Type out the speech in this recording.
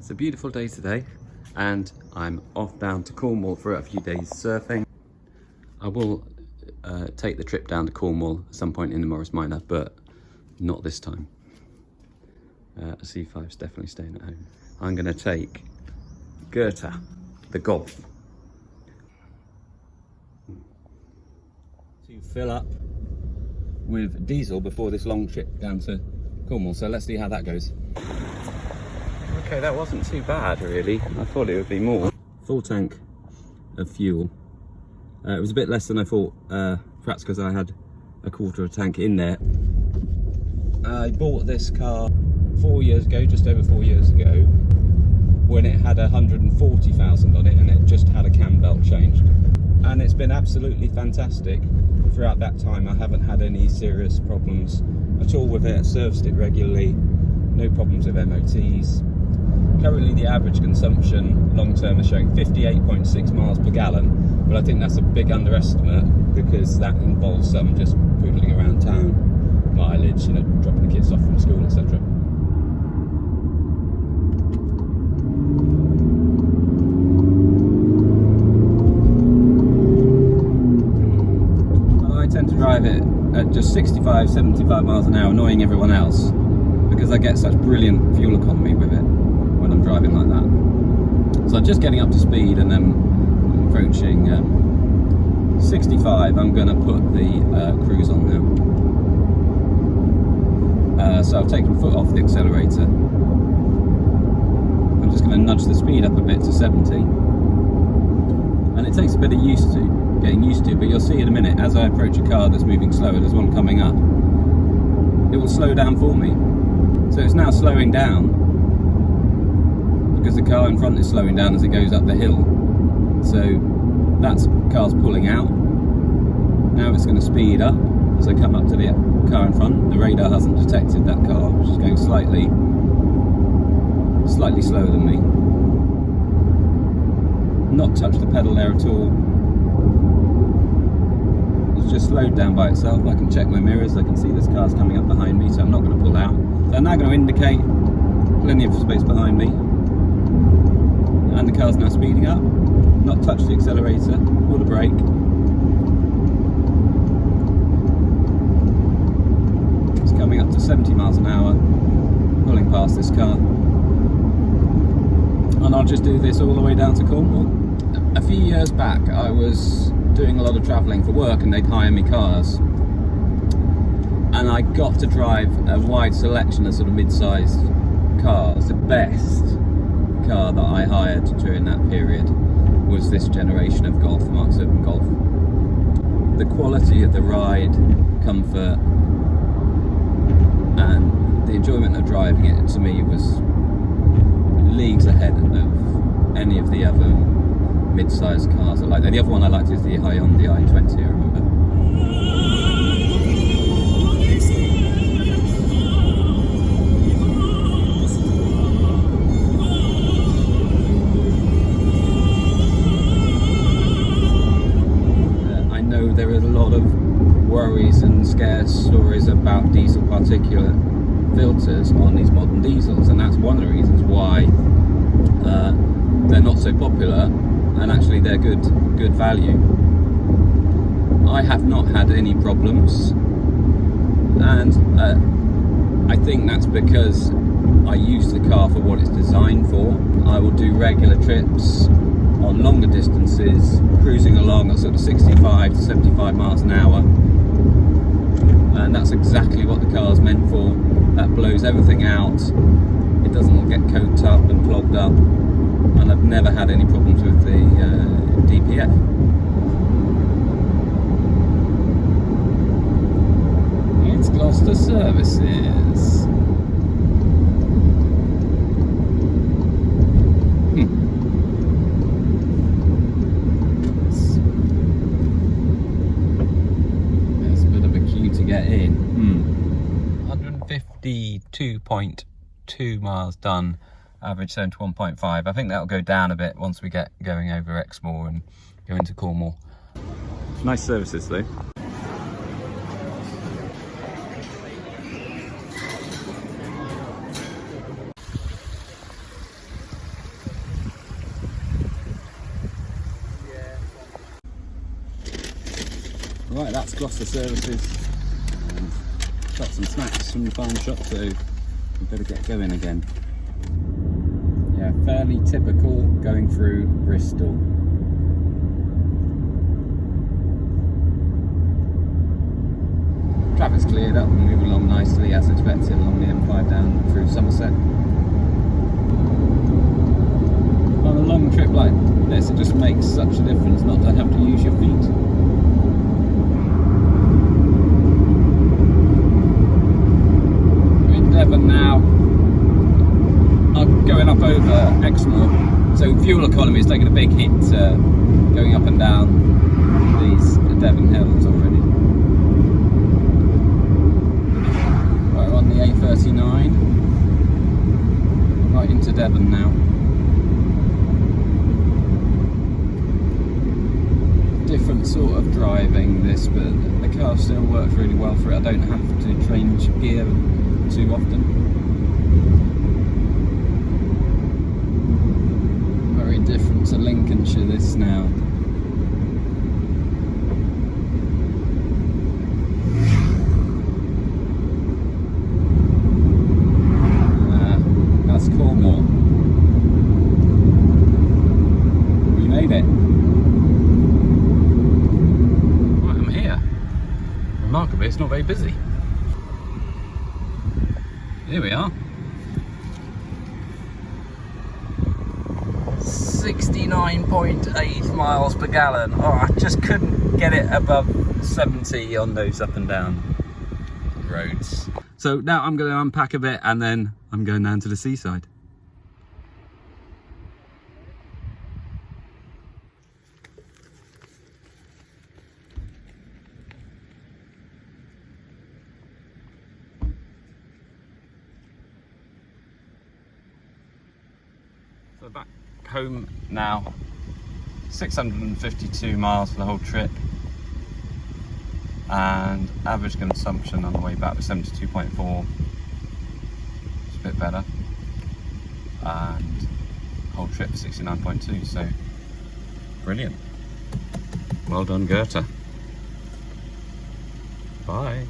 It's a beautiful day today and I'm off down to Cornwall for a few days surfing. I will take the trip down to Cornwall at some point in the Morris Minor, but not this time. C5's definitely staying at home. I'm going to take Mk7 the Golf to fill up with diesel before this long trip down to Cornwall, so let's see how that goes. Okay, that wasn't too bad really. I thought it would be more. Full tank of fuel. It was a bit less than I thought, perhaps because I had a quarter of a tank in there. I bought this car 4 years ago, just over 4 years ago, when it had 140,000 on it and it just had a cam belt changed. And it's been absolutely fantastic throughout that time. I haven't had any serious problems at all with it. Serviced it regularly, no problems with MOTs. Currently the average consumption long term is showing 58.6 miles per gallon, but I think that's a big underestimate because that involves some just poodling around town mileage, you know, dropping the kids off from school, etc. I tend to drive it at just 65, 75 miles an hour, annoying everyone else, because I get such brilliant fuel economy with it when I'm driving like that. So I'm just getting up to speed and then approaching 65. I'm going to put the cruise on now. So I've taken foot off the accelerator. I'm just going to nudge the speed up a bit to 70. And it takes a bit of getting used to, but you'll see in a minute as I approach a car that's moving slower, there's one coming up, it will slow down for me. So it's now slowing down because the car in front is slowing down as it goes up the hill. So that's car's pulling out. Now it's going to speed up as I come up to the car in front. The radar hasn't detected that car, which is going slightly slower than me. Not touched the pedal there at all. It's just slowed down by itself. I can check my mirrors, I can see this car's coming up behind me, so I'm not going to pull out. So I'm now going to indicate plenty of space behind me. And the car's now speeding up. Not touched the accelerator or the brake. It's coming up to 70 miles an hour, pulling past this car. And I'll just do this all the way down to Cornwall. A few years back I was doing a lot of travelling for work and they'd hire me cars. And I got to drive a wide selection of sort of mid-sized cars. The best car that I hired during that period was this generation of Golf, Mk7 Golf. The quality of the ride, comfort, and the enjoyment of driving it to me was leagues ahead of any of the other mid-sized cars I like. The other one I liked is the Hyundai i20, I remember. I know there are a lot of worries and scare stories about diesel particulate filters on these modern diesels, and that's one of the reasons why they're not so popular, and actually they're good value. I have not had any problems, and I think that's because I use the car for what it's designed for. I will do regular trips on longer distances, cruising along at sort of 65 to 75 miles an hour, and that's exactly what the car's meant for. That blows everything out, it doesn't get coked up and clogged up, and I've never had any problems with the DPF. It's Gloucester Services. There's a bit of a queue to get in. 152.2 miles done, average 71.5. I think that'll go down a bit once we get going over Exmoor and go into Cornwall. Nice services though. Right, that's Gloucester services. And got some snacks from the farm shop, so we better get going again. Yeah, fairly typical going through Bristol. Traffic's cleared up and moving along nicely as expected along the M5 down through Somerset. On a long trip like this, it just makes such a difference not to have to use your feet. We're in Devon now. I'm going up over Exmoor, so fuel economy is taking a big hit going up and down these Devon hills already. Right, we're on the A39, right into Devon now. Different sort of driving this, but the car still works really well for it. I don't have to change gear too often. Very different to Lincolnshire this now. That's Cornwall. We made it. Remarkably, it's not very busy. Here we are. 69.8 miles per gallon. Oh, I just couldn't get it above 70 on those up and down roads. So now I'm going to unpack a bit and then I'm going down to the seaside. So back home now, 652 miles for the whole trip, and average consumption on the way back was 72.4, it's a bit better, and whole trip 69.2, so brilliant. Well done, Goethe. Bye.